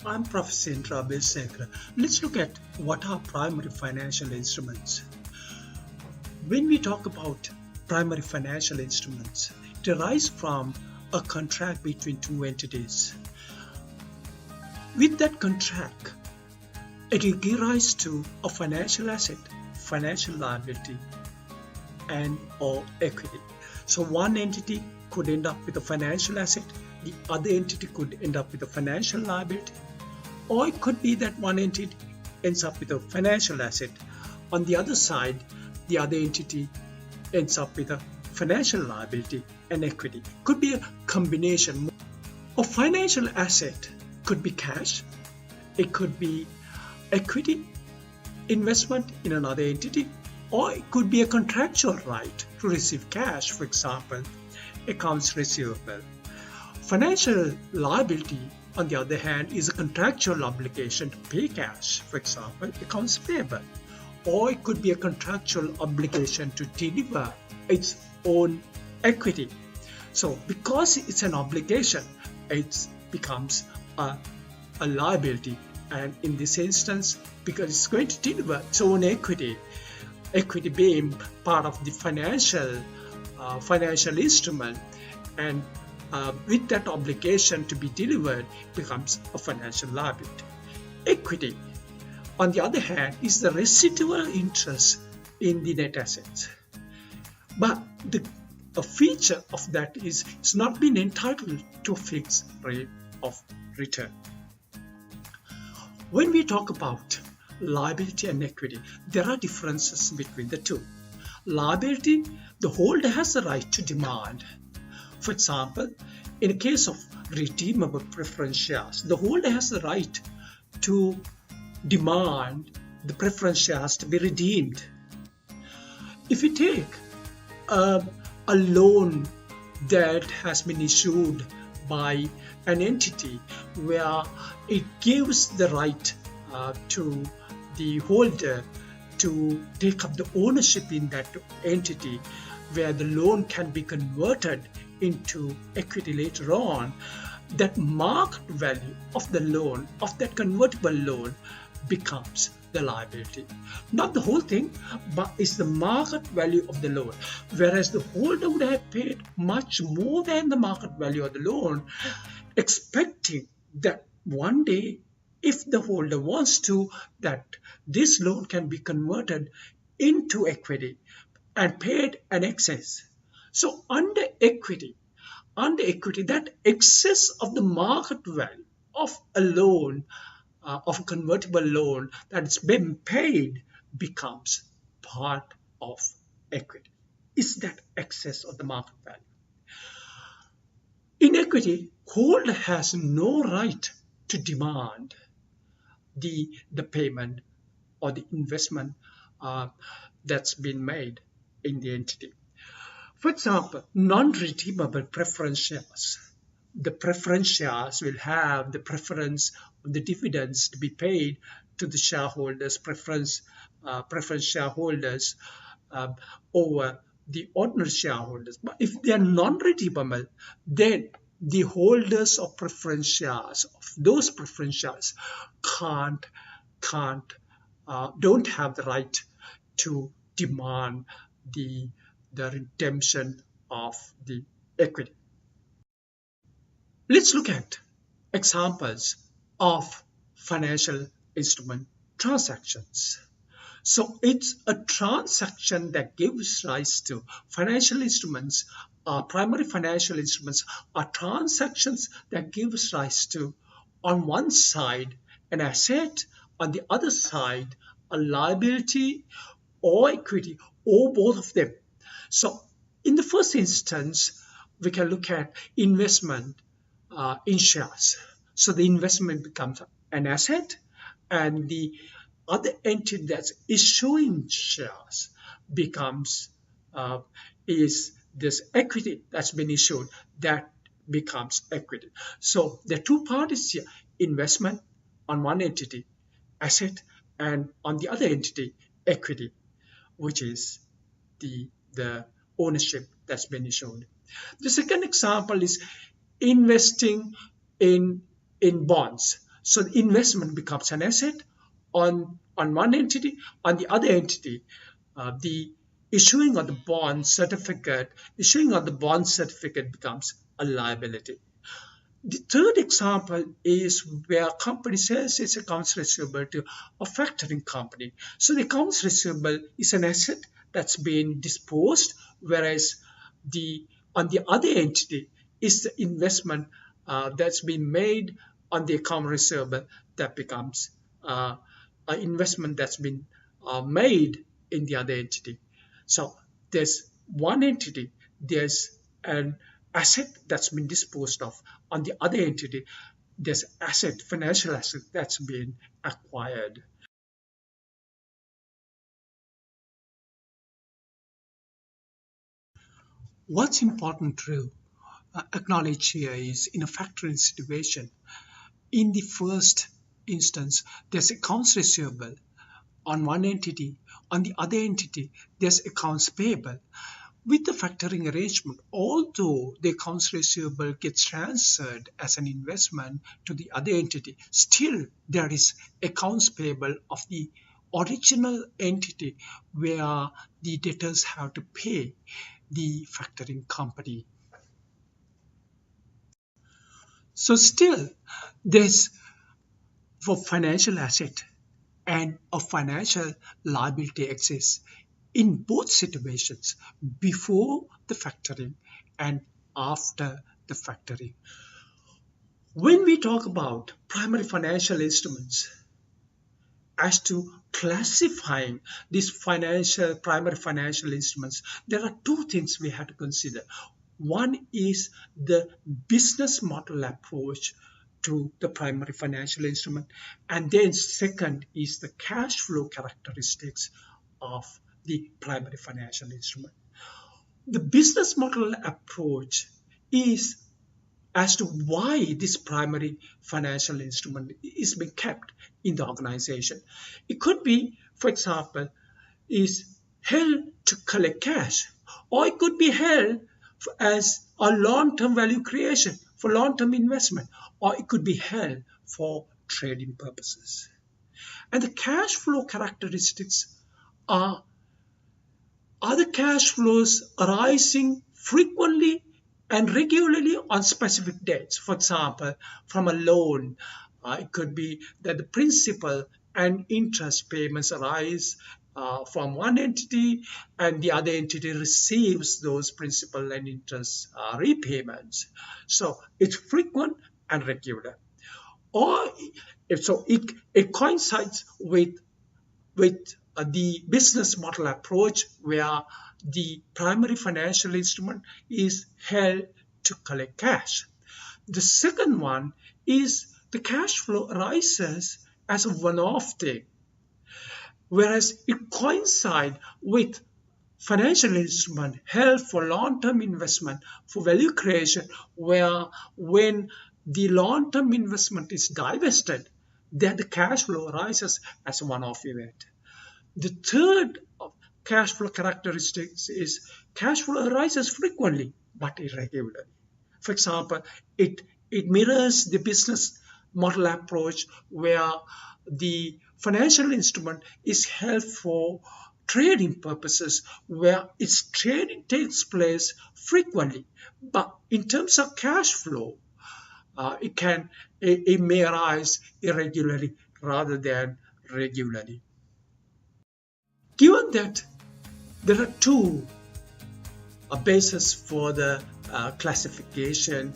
I'm Professor Indra Abeysekera. Let's look at what are primary financial instruments. When we talk about primary financial instruments, it arises from a contract between two entities. With that contract, it will give rise to a financial asset, financial liability, and or equity. So one entity could end up with a financial asset, the other entity could end up with a financial liability, or it could be that one entity ends up with a financial asset. On the other side, the other entity ends up with a financial liability and equity. Could be a combination. A financial asset could be cash, it could be equity investment in another entity, or it could be a contractual right to receive cash, for example, accounts receivable. Financial liability, on the other hand, is a contractual obligation to pay cash, for example, accounts payable, or it could be a contractual obligation to deliver its own equity. So because it's an obligation, it becomes a liability, and in this instance, because it's going to deliver its own equity being part of the financial instrument, and with that obligation to be delivered, becomes a financial liability. Equity, on the other hand, is the residual interest in the net assets. But a feature of that is it's not been entitled to a fixed rate of return. When we talk about liability and equity, there are differences between the two. Liability, the holder has the right to demand. For example, in a case of redeemable preference shares, the holder has the right to demand the preference shares to be redeemed. If you take a loan that has been issued by an entity where it gives the right to the holder to take up the ownership in that entity, where the loan can be converted into equity later on, that market value of the loan, of that convertible loan, becomes the liability. Not the whole thing, but it's the market value of the loan. Whereas the holder would have paid much more than the market value of the loan, expecting that one day, if the holder wants to, that this loan can be converted into equity and paid an excess. So under equity, that excess of the market value of a loan, of a convertible loan that's been paid, becomes part of equity. Is that excess of the market value? In equity, holder has no right to demand the payment or the investment that's been made in the entity. For example, non-redeemable preference shares. The preference shares will have the preference of the dividends to be paid to the shareholders, preference shareholders over the ordinary shareholders. But if they are non-redeemable, then the holders of preference shares, of those preference shares, don't have the right to demand the redemption of the equity. Let's look at examples of financial instrument transactions. So it's a transaction that gives rise to financial instruments. Primary financial instruments are transactions that gives rise to, on one side, an asset, on the other side, a liability or equity, or both of them. So in the first instance, we can look at investment in shares. So the investment becomes an asset, and the other entity that's issuing shares is this equity that's been issued, that becomes equity. So there are two parties here: investment on one entity, asset, and on the other entity, equity, which is the ownership that's been issued. The second example is investing in bonds. So the investment becomes an asset on one entity. On the other entity, the issuing of the bond certificate becomes a liability. The third example is where a company sells its accounts receivable to a factoring company. So the accounts receivable is an asset that's been disposed, whereas on the other entity is the investment that's been made on the account receivable that becomes an investment that's been made in the other entity. So there's one entity, there's an asset that's been disposed of. On the other entity, there's financial asset that's been acquired. What's important to acknowledge here is in a factoring situation, in the first instance, there's accounts receivable on one entity. On the other entity, there's accounts payable. With the factoring arrangement, although the accounts receivable gets transferred as an investment to the other entity, still there is accounts payable of the original entity where the debtors have to pay the factoring company. So still, there's for financial asset and a financial liability exists in both situations, before the factoring and after the factoring. When we talk about primary financial instruments, as to classifying these primary financial instruments, there are two things we have to consider. One is the business model approach to the primary financial instrument, and then second is the cash flow characteristics of the primary financial instrument. The business model approach is as to why this primary financial instrument is being kept in the organization. It could be, for example, is held to collect cash, or it could be held as a long-term value creation for long-term investment, or it could be held for trading purposes. And the cash flow characteristics are the cash flows arising frequently and regularly on specific dates. For example, from a loan, it could be that the principal and interest payments arise from one entity, and the other entity receives those principal and interest repayments. So it's frequent and regular. Or it coincides with the business model approach, where the primary financial instrument is held to collect cash. The second one is the cash flow arises as a one-off thing, whereas it coincides with financial instrument held for long-term investment for value creation, where when the long-term investment is divested, then the cash flow arises as a one-off event. The third cash flow characteristics is cash flow arises frequently but irregularly. For example, it mirrors the business model approach, where the financial instrument is held for trading purposes, where its trading takes place frequently. But in terms of cash flow, it may arise irregularly rather than regularly. Given that there are two bases for the classification,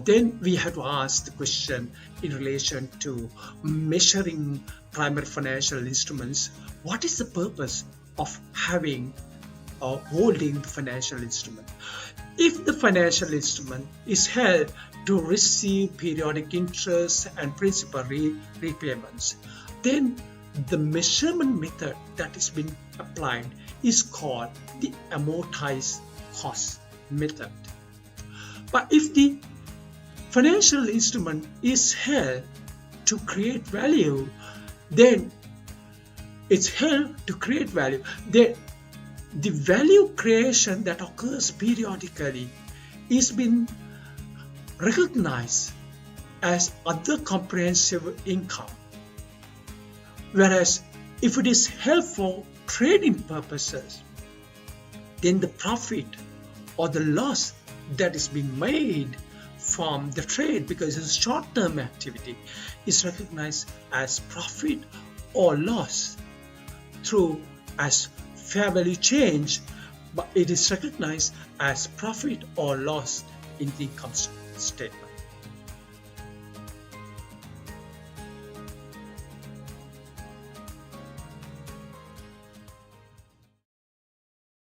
then we have to ask the question in relation to measuring primary financial instruments: what is the purpose of having or holding the financial instrument? If the financial instrument is held to receive periodic interest and principal repayments, then the measurement method that is being applied is called the amortized cost method. But if the financial instrument is held to create value, then it's held to create value. Then the value creation that occurs periodically is being recognized as other comprehensive income. Whereas if it is held for trading purposes, then the profit or the loss that is being made from the trade, because it's a short-term activity, is recognized as profit or loss through as fair value change, but it is recognized as profit or loss in the income statement.